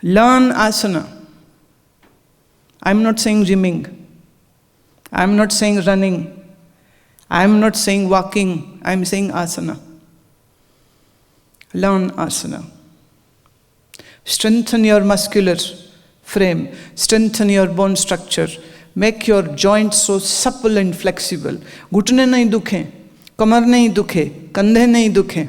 Learn asana. I'm not saying gymming. I'm not saying running. I'm not saying walking. I'm saying asana. Learn asana. Strengthen your muscular frame. Strengthen your bone structure. Make your joints so supple and flexible. घुटने नहीं दुखें, कमर नहीं दुखे, कंधे नहीं दुखें.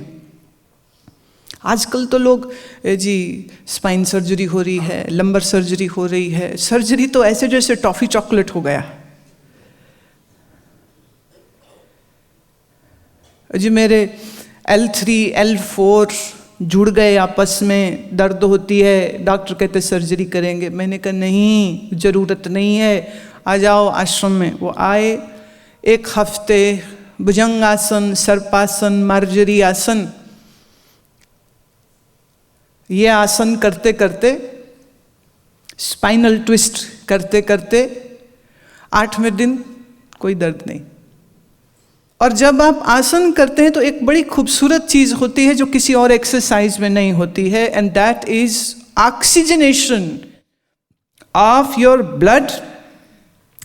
आजकल तो लोग जी spine surgery हो रही है, लंबर सर्जरी हो रही है. सर्जरी तो ऐसे जैसे टॉफी चॉकलेट हो गया. जी मेरे L3, L4 जुड़ गए आपस में, दर्द होती है, डॉक्टर कहते सर्जरी करेंगे. मैंने कहा नहीं, ज़रूरत नहीं है, आ जाओ आश्रम में. वो आए, 1 हफ्ते भुजंगासन, सर्पासन, मार्जरी आसन, ये आसन करते करते, स्पाइनल ट्विस्ट करते करते 8वें दिन कोई दर्द नहीं. और जब आप आसन करते हैं तो एक बड़ी खूबसूरत चीज होती है जो किसी और एक्सरसाइज में नहीं होती है, and that is oxygenation of your blood.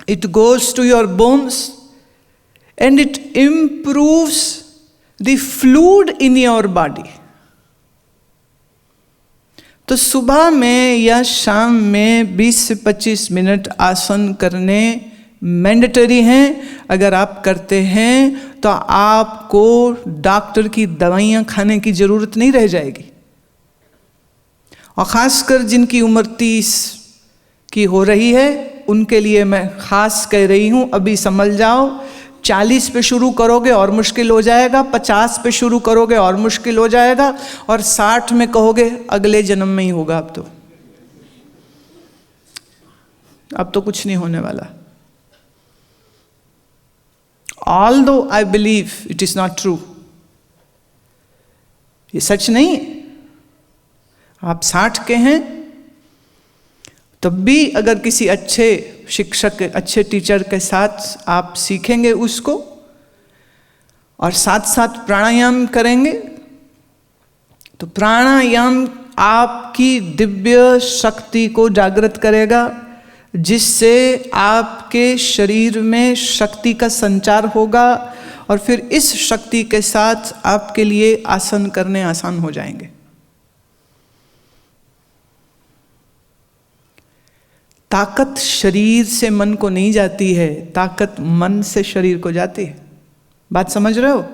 It goes to your bones and it improves the fluid in your body. तो सुबह में या शाम में 20 से 25 मिनट आसन करने मैंडेटरी हैं. अगर आप करते हैं तो आपको डॉक्टर की दवाइयाँ खाने की ज़रूरत नहीं रह जाएगी. और ख़ासकर जिनकी उम्र 30 की हो रही है उनके लिए मैं ख़ास कह रही हूँ, अभी समझ जाओ. 40 पे शुरू करोगे और मुश्किल हो जाएगा, 50 पे शुरू करोगे और मुश्किल हो जाएगा, और 60 में कहोगे अगले जन्म में ही होगा. अब तो कुछ नहीं होने वाला. Although I believe it is not true. ये सच नहीं. आप 60 के हैं तब भी अगर किसी अच्छे शिक्षक, अच्छे टीचर के साथ आप सीखेंगे उसको, और साथ साथ प्राणायाम करेंगे, तो प्राणायाम आपकी दिव्य शक्ति को जागृत करेगा, जिससे आपके शरीर में शक्ति का संचार होगा, और फिर इस शक्ति के साथ आपके लिए आसन करने आसान हो जाएंगे. ताकत शरीर से मन को नहीं जाती है, ताकत मन से शरीर को जाती है. बात समझ रहे हो?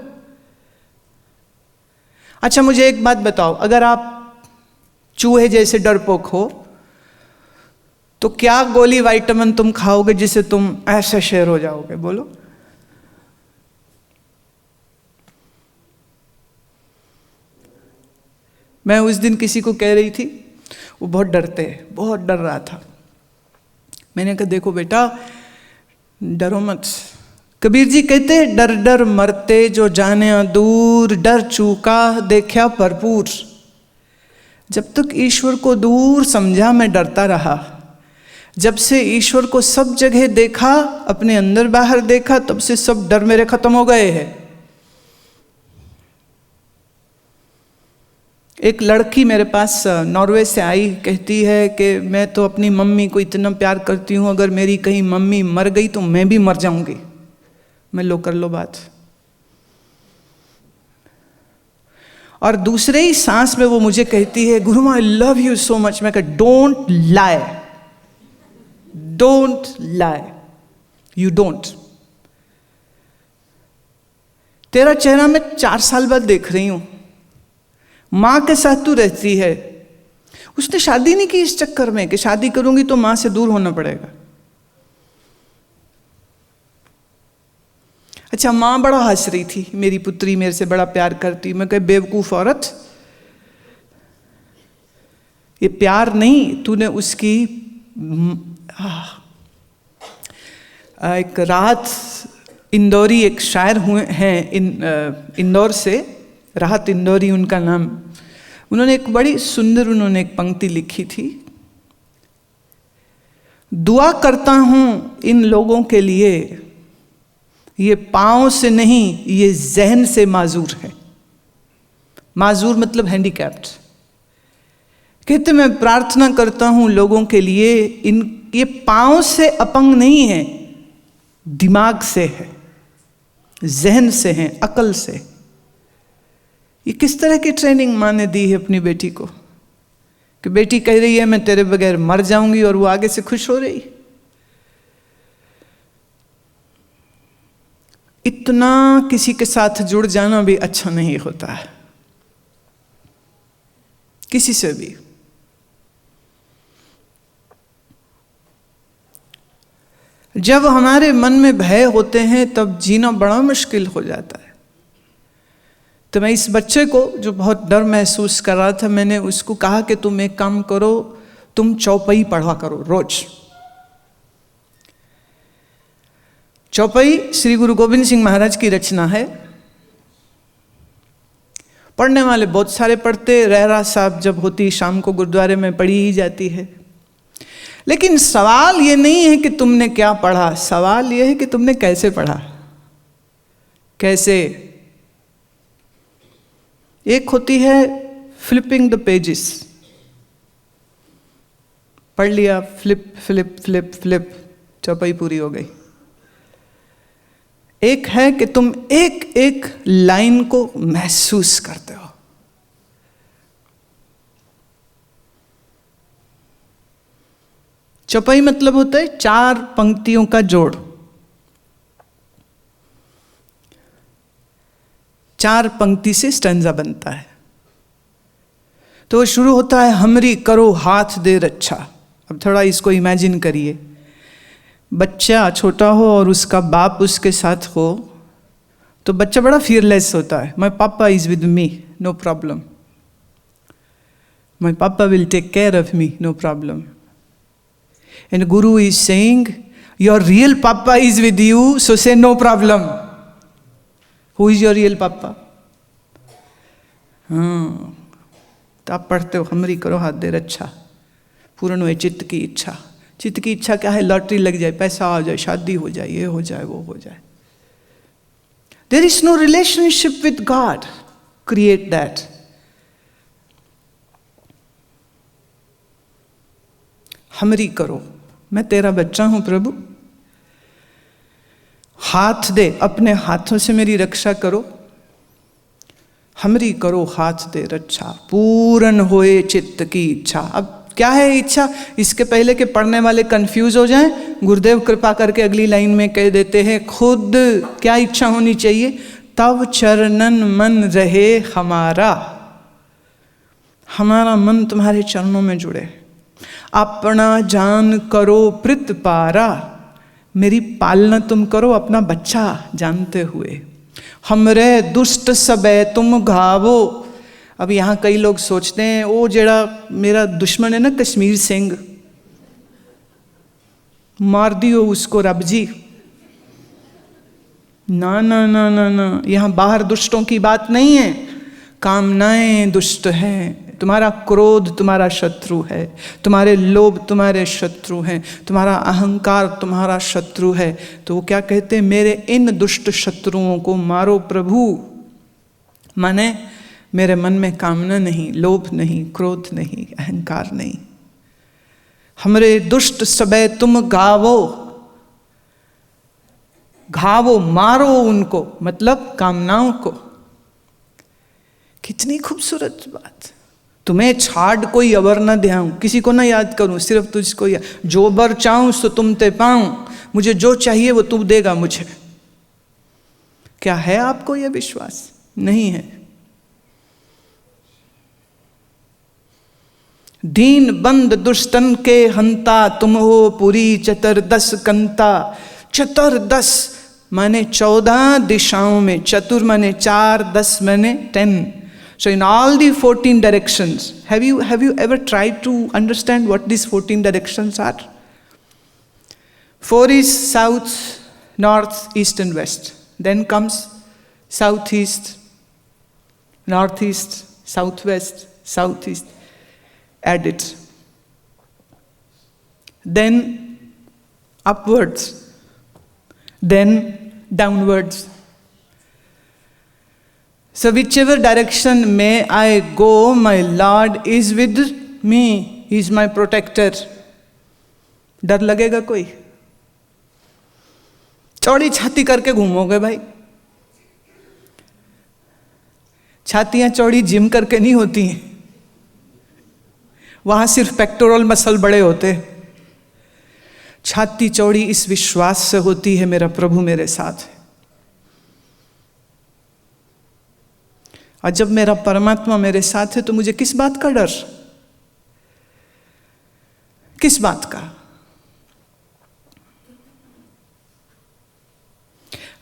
अच्छा मुझे एक बात बताओ, अगर आप चूहे जैसे डरपोक हो तो क्या गोली विटामिन तुम खाओगे जिससे तुम ऐसे शेर हो जाओगे? बोलो. मैं उस दिन किसी को कह रही थी, वो बहुत डरते हैं, बहुत डर रहा था. मैंने कहा देखो बेटा, डरो मत. कबीर जी कहते डर डर मरते जो जाने दूर, डर चूका देखा भरपूर. जब तक ईश्वर को दूर समझा मैं डरता रहा. जब से ईश्वर को सब जगह देखा, अपने अंदर बाहर देखा, तब से सब डर मेरे खत्म हो गए हैं. एक लड़की मेरे पास नॉर्वे से आई, कहती है कि मैं तो अपनी मम्मी को इतना प्यार करती हूँ, अगर मेरी कहीं मम्मी मर गई तो मैं भी मर जाऊंगी. मैं लो कर लो बात. और दूसरे ही सांस में वो मुझे कहती है गुरु I love you so much. मैं कहा don't lie, don't lie, you don't. तेरा चेहरा मैं 4 साल बाद देख रही हूं. मां के साथ तू रहती है. उसने शादी नहीं की इस चक्कर में कि शादी करूंगी तो मां से दूर होना पड़ेगा. अच्छा मां बड़ा हंस रही थी, मेरी पुत्री मेरे से बड़ा प्यार करती. मैं कह बेवकूफ औरत, ये प्यार नहीं, तूने उसकी एक राहत इंदौरी, एक शायर हुए हैं इंदौर से, राहत इंदौरी उनका नाम. उन्होंने एक बड़ी सुंदर एक पंक्ति लिखी थी. दुआ करता हूं इन लोगों के लिए, ये पांव से नहीं ये जहन से माजूर है. माजूर मतलब हैंडीकैप्ड. कहते मैं प्रार्थना करता हूं लोगों के लिए, ये पांव से अपंग नहीं है, दिमाग से है, जहन से है, अकल से। ये किस तरह की ट्रेनिंग माँ ने दी है अपनी बेटी को कि बेटी कह रही है मैं तेरे बगैर मर जाऊंगी और वो आगे से खुश हो रही। इतना किसी के साथ जुड़ जाना भी अच्छा नहीं होता है, किसी से भी। जब हमारे मन में भय होते हैं तब जीना बड़ा मुश्किल हो जाता है। तो मैं इस बच्चे को जो बहुत डर महसूस कर रहा था, मैंने उसको कहा कि तुम एक काम करो, तुम चौपाई पढ़ा करो रोज। चौपाई श्री गुरु गोविंद सिंह महाराज की रचना है। पढ़ने वाले बहुत सारे पढ़ते, रहरा साहब जब होती शाम को गुरुद्वारे में पढ़ी ही जाती है। लेकिन सवाल ये नहीं है कि तुमने क्या पढ़ा, सवाल ये है कि तुमने कैसे पढ़ा। कैसे? एक होती है फ्लिपिंग द पेजेस, पढ़ लिया, फ्लिप फ्लिप फ्लिप फ्लिप, चौपाई पूरी हो गई। एक है कि तुम एक एक लाइन को महसूस करते हो। चौपाई मतलब होता है 4 पंक्तियों का जोड़। 4 पंक्ति से स्टैंजा बनता है। तो शुरू होता है हमरी करो हाथ दे रक्षा। अब थोड़ा इसको इमेजिन करिए, बच्चा छोटा हो और उसका बाप उसके साथ हो तो बच्चा बड़ा फियरलेस होता है। My papa is with me, no problem. My papa will take care of me, no problem. And Guru is saying, your real Papa is with you, so say no problem. Who is your real Papa? तो आप पढ़ते हो हमरी करो हाथ दे रक्षा, पूर्ण हुए चित्त की इच्छा। चित्त की इच्छा क्या है? लॉटरी लग जाए, पैसा आ जाए, शादी हो जाए, ये हो जाए, वो हो जाए। There is no relationship with God. Create that. हमरी करो, मैं तेरा बच्चा हूं प्रभु, हाथ दे, अपने हाथों से मेरी रक्षा करो। हमरी करो हाथ दे रक्षा, पूर्ण होए चित्त की इच्छा। अब क्या है इच्छा? इसके पहले के पढ़ने वाले कंफ्यूज हो जाएं, गुरुदेव कृपा करके अगली लाइन में कह देते हैं खुद क्या इच्छा होनी चाहिए? तव चरणन मन रहे हमारा, हमारा मन तुम्हारे चरणों में जुड़े। अपना जान करो प्रित पारा, मेरी पालना तुम करो अपना बच्चा जानते हुए। हमरे दुष्ट सबे तुम घावो। अब यहाँ कई लोग सोचते हैं वो जेड़ा मेरा दुश्मन है ना कश्मीर सिंह, मार दियो उसको रब जी। ना ना ना ना ना, यहाँ बाहर दुष्टों की बात नहीं है। कामनाएं दुष्ट हैं, तुम्हारा क्रोध तुम्हारा शत्रु है, तुम्हारे लोभ तुम्हारे शत्रु हैं, तुम्हारा अहंकार तुम्हारा शत्रु है। तो वो क्या कहते हैं? मेरे इन दुष्ट शत्रुओं को मारो प्रभु। माने मेरे मन में कामना नहीं, लोभ नहीं, क्रोध नहीं, अहंकार नहीं। हमरे दुष्ट सबे तुम गावो, घावो मारो उनको, मतलब कामनाओं को। कितनी खूबसूरत बात। तुम्हें छाड़ कोई अवर न ध्याऊं, किसी को ना याद करूं, सिर्फ तुझको याद। जो बर चाहूं सो तुम ते पाऊं, मुझे जो चाहिए वो तू देगा मुझे। क्या है आपको यह विश्वास? नहीं है। दीन बंद दुष्टन के हंता, तुम हो पुरी चतुर्दश कंता। चतुर्दश माने 14 दिशाओं में, चतुर माने 4, 10 माने 10. So in all the 14 directions, have you ever tried to understand what these 14 directions are? 4 is south, north, east and west. Then comes southeast, northeast, southwest, southeast. Add it. Then upwards, then downwards. So whichever direction may I go, my Lord is with me, he is my protector. डर लगेगा कोई? चौड़ी छाती करके घूमोगे भाई। छातियां चौड़ी gym करके नहीं होती हैं, वहां सिर्फ पेक्टोरल मसल बड़े होते हैं। छाती चौड़ी इस विश्वास से होती है, मेरा प्रभु मेरे साथ है। और जब मेरा परमात्मा मेरे साथ है तो मुझे किस बात का डर? किस बात का?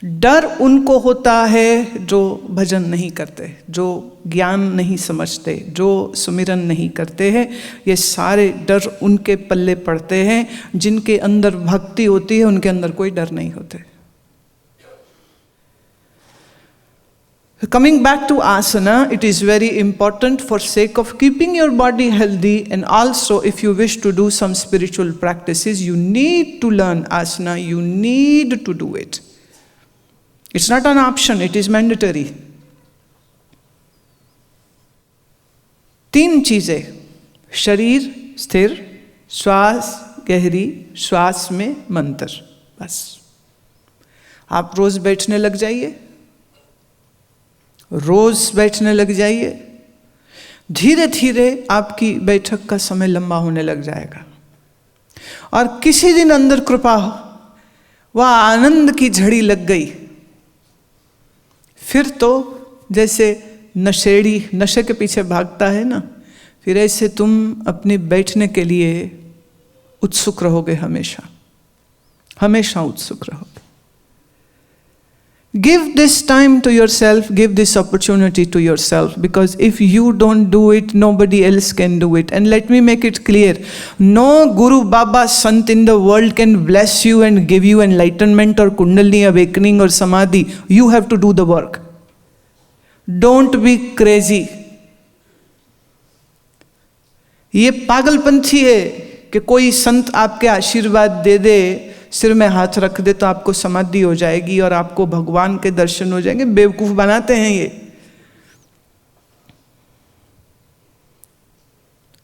डर उनको होता है जो भजन नहीं करते, जो ज्ञान नहीं समझते, जो सुमिरन नहीं करते हैं। ये सारे डर उनके पल्ले पड़ते हैं। जिनके अंदर भक्ति होती है उनके अंदर कोई डर नहीं होते। Coming back to asana, it is very important for sake of keeping your body healthy, and also if you wish to do some spiritual practices, you need to learn asana, you need to do it. It's not an option, it is mandatory. 3 चीजें, शरीर स्थिर, श्वास गहरी, श्वास में मंत्र, बस। आप रोज बैठने लग जाइए, रोज बैठने लग जाइए, धीरे धीरे आपकी बैठक का समय लंबा होने लग जाएगा। और किसी दिन अंदर कृपा हो, वह आनंद की झड़ी लग गई, फिर तो जैसे नशेड़ी नशे के पीछे भागता है ना, फिर ऐसे तुम अपने बैठने के लिए उत्सुक रहोगे, हमेशा हमेशा उत्सुक रहोगे। Give this time to yourself, give this opportunity to yourself, because if you don't do it, nobody else can do it. And let me make it clear, no Guru, Baba, Sant in the world can bless you and give you enlightenment or Kundalini awakening or Samadhi. You have to do the work. Don't be crazy. ये पागलपंथी है कि कोई संत आपके आशीर्वाद दे दे, सिर में हाथ रख दे तो आपको समाधि हो जाएगी और आपको भगवान के दर्शन हो जाएंगे। बेवकूफ बनाते हैं ये।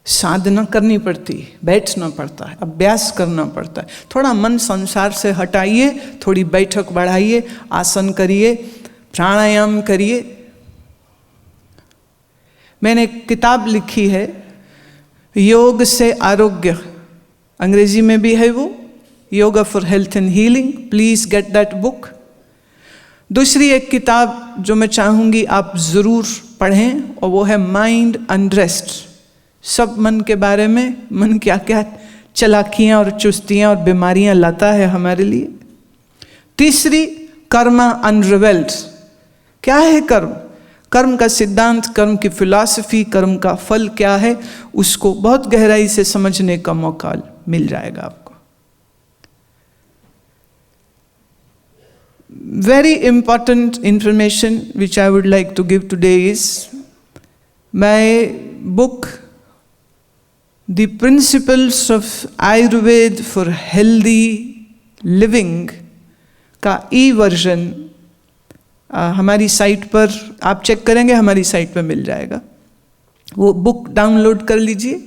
साधना करनी पड़ती है, बैठना पड़ता है, अभ्यास करना पड़ता है। थोड़ा मन संसार से हटाइए, थोड़ी बैठक बढ़ाइए, आसन करिए, प्राणायाम करिए। मैंने एक किताब लिखी है, योग से आरोग्य, अंग्रेजी में भी है वो, yoga for health and healing. Please get that book. दूसरी एक किताब जो मैं चाहूंगी आप जरूर पढ़ें, और वो है माइंड अनरेस्ट। सब मन के बारे में, मन क्या क्या चालाकियां और चुस्तियां और बीमारियां लाता है हमारे लिए। तीसरी कर्म अनरिवेल्ड। क्या है कर्म? कर्म का सिद्धांत, कर्म की फिलॉसफी, कर्म का फल क्या है, उसको बहुत गहराई से समझने का मौका मिल जाएगा आपको। Very important information which I would like to give today is my book, The Principles of Ayurveda for Healthy Living का e-वर्जन हमारी साइट पर आप चेक करेंगे, हमारी साइट पर मिल जाएगा। वो बुक डाउनलोड कर लीजिए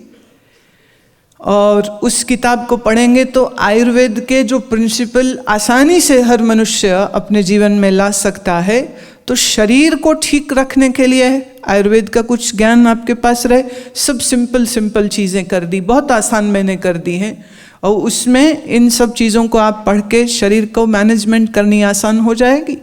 और उस किताब को पढ़ेंगे तो आयुर्वेद के जो प्रिंसिपल आसानी से हर मनुष्य अपने जीवन में ला सकता है। तो शरीर को ठीक रखने के लिए आयुर्वेद का कुछ ज्ञान आपके पास रहे। सब सिंपल चीज़ें कर दी, बहुत आसान मैंने कर दी हैं, और उसमें इन सब चीज़ों को आप पढ़ के शरीर को मैनेजमेंट करनी आसान हो जाएगी।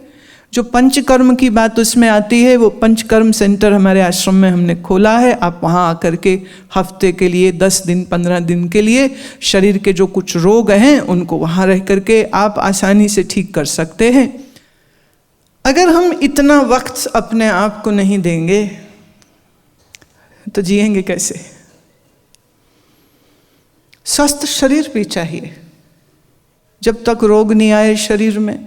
जो पंचकर्म की बात उसमें आती है, वो पंचकर्म सेंटर हमारे आश्रम में हमने खोला है। आप वहाँ आकर के हफ्ते के लिए 10 दिन 15 दिन के लिए शरीर के जो कुछ रोग हैं उनको वहाँ रह करके आप आसानी से ठीक कर सकते हैं। अगर हम इतना वक्त अपने आप को नहीं देंगे तो जिएंगे कैसे? स्वस्थ शरीर भी चाहिए। जब तक रोग नहीं आए शरीर में,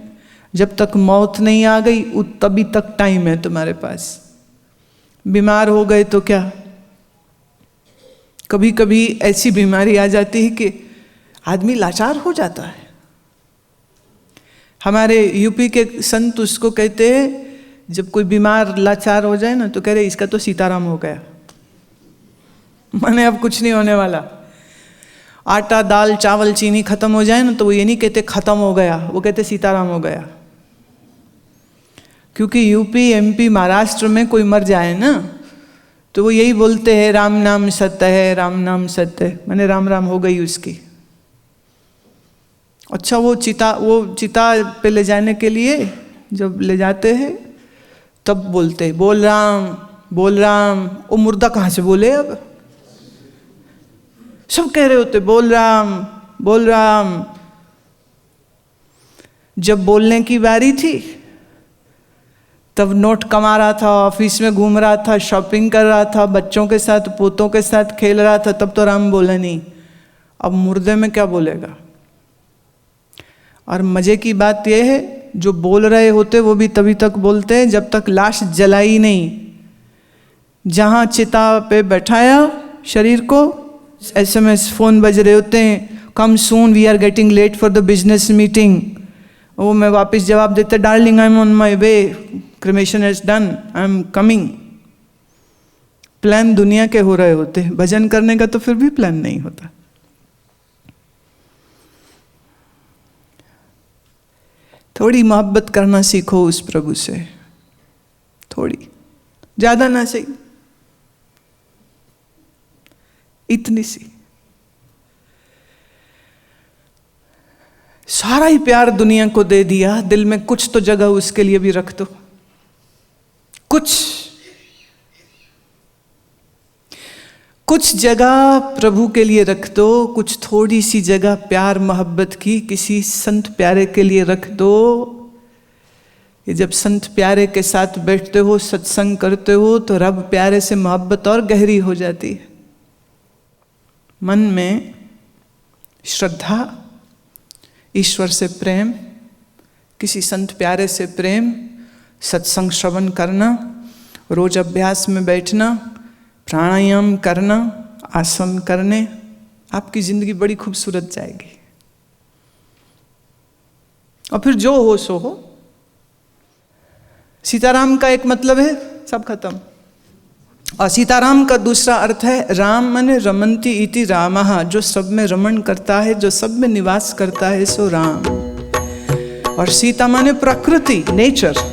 जब तक मौत नहीं आ गई, तभी तक टाइम है तुम्हारे पास। बीमार हो गए तो क्या? कभी कभी ऐसी बीमारी आ जाती है कि आदमी लाचार हो जाता है। हमारे यूपी के संत उसको कहते हैं, जब कोई बीमार लाचार हो जाए ना तो कह रहे इसका तो सीताराम हो गया। माने अब कुछ नहीं होने वाला। आटा दाल चावल चीनी खत्म हो जाए ना तो वो ये नहीं कहते खत्म हो गया, वो कहते सीताराम हो गया। क्योंकि यूपी एमपी महाराष्ट्र में कोई मर जाए ना तो वो यही बोलते हैं राम नाम सत्य है, राम नाम सत्य है, माने राम राम हो गई उसकी। अच्छा वो चिता पे ले जाने के लिए जब ले जाते हैं तब बोलते बोल राम बोल राम। वो मुर्दा कहाँ से बोले, अब सब कह रहे होते बोल राम बोल राम। जब बोलने की बारी थी तब नोट कमा रहा था, ऑफिस में घूम रहा था, शॉपिंग कर रहा था, बच्चों के साथ पोतों के साथ खेल रहा था, तब तो राम बोला नहीं। अब मुर्दे में क्या बोलेगा। और मजे की बात यह है जो बोल रहे होते वो भी तभी तक बोलते हैं जब तक लाश जलाई नहीं। जहां चिता पे बैठाया शरीर को, SMS फोन बज रहे होते हैं, come soon we are getting late for the business meeting. वो मैं वापस जवाब देता darling I am on my way, cremation is done, I am coming. Plan दुनिया के हो रहे होते, भजन करने का तो फिर भी प्लान नहीं होता। थोड़ी मोहब्बत करना सीखो उस प्रभु से, थोड़ी, ज्यादा ना सही, इतनी सी। सारा ही प्यार दुनिया को दे दिया, दिल में कुछ तो जगह उसके लिए भी रख दो। कुछ जगह प्रभु के लिए रख दो, कुछ थोड़ी सी जगह प्यार मोहब्बत की किसी संत प्यारे के लिए रख दो। ये जब संत प्यारे के साथ बैठते हो, सत्संग करते हो, तो रब प्यारे से मोहब्बत और गहरी हो जाती है। मन में श्रद्धा, ईश्वर से प्रेम, किसी संत प्यारे से प्रेम, सत्संग श्रवण करना, रोज अभ्यास में बैठना, प्राणायाम करना, आसन करने, आपकी जिंदगी बड़ी खूबसूरत जाएगी। और फिर जो हो सो हो। सीताराम का एक मतलब है सब खत्म। और सीताराम का दूसरा अर्थ है राम माने रमन्ति इति रामः, जो सब में रमण करता है, जो सब में निवास करता है सो राम। और सीता माने प्रकृति, नेचर।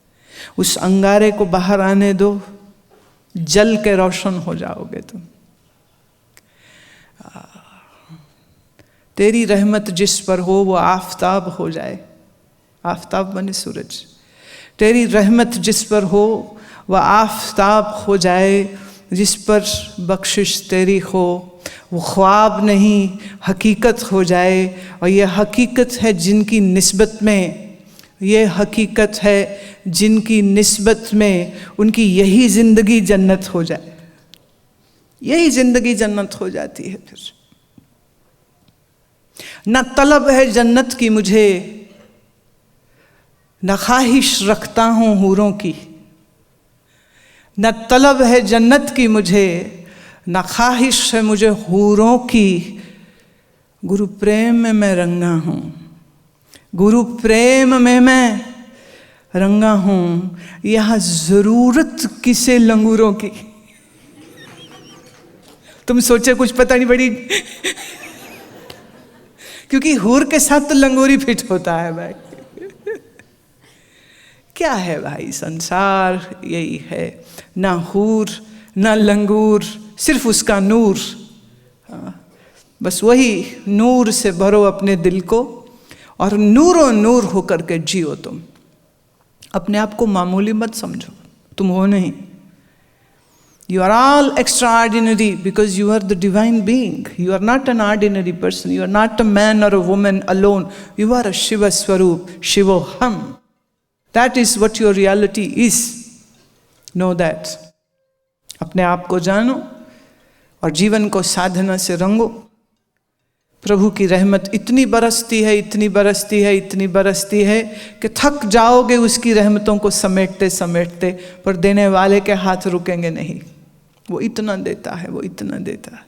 उस अंगारे को बाहर आने दो, जल के रोशन हो जाओगे तुम। तेरी रहमत जिस पर हो वो आफताब हो जाए, आफताब बने सूरज। तेरी रहमत जिस पर हो वह आफताब हो जाए, जिस पर बख्शिश तेरी हो वो ख्वाब नहीं हकीकत हो जाए। और ये हकीकत है जिनकी निस्बत में, ये हकीकत है जिनकी निस्बत में उनकी यही ज़िंदगी जन्नत हो जाए, यही ज़िंदगी जन्नत हो जाती है। फिर न तलब है जन्नत की मुझे, न ख्वाहिश रखता हूँ हूरों की। न तलब है जन्नत की मुझे, न ख्वाहिश है मुझे हूरों की। गुरु प्रेम में मैं रंगा हूँ, गुरु प्रेम में मैं रंगा हूँ। यहाँ ज़रूरत किसे लंगूरों की। तुम सोचे कुछ पता नहीं पड़ी क्योंकि हूर के साथ तो लंगूरी फिट होता है भाई। क्या है भाई संसार, यही है, ना हूर ना लंगूर, सिर्फ उसका नूर। बस वही नूर से भरो अपने दिल को और नूरों नूर होकर के जियो तुम। अपने आप को मामूली मत समझो, तुम हो नहीं। You are all extraordinary because you are the divine being. You are not an ordinary person. You are not a man or a woman alone. You are a Shiva Swaroop, Shivoham. That is what your reality is. Know that. अपने आप को जानो और जीवन को साधना से रंगो। प्रभु की रहमत इतनी बरसती है, इतनी बरसती है, इतनी बरसती है कि थक जाओगे उसकी रहमतों को समेटते समेटते, पर देने वाले के हाथ रुकेंगे नहीं। वो इतना देता है, वो इतना देता है।